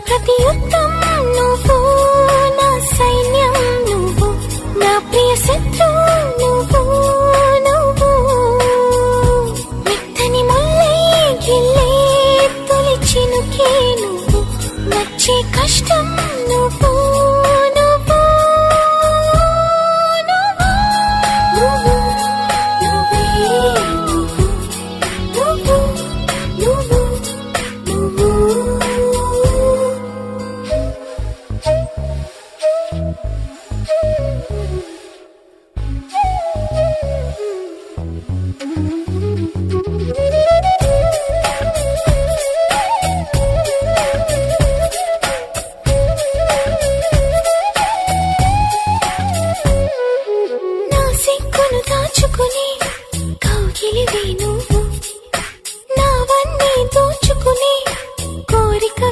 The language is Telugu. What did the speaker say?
ప్రతి యుద్ధం నువ్వు, నా సైన్యం నువ్వు, నా ప్రియ శత్రువు నువ్వు నువ్వు. మెత్తని ముల్లై గిల్లే తొలి చినుకే నువ్వు, నచ్చే కష్టం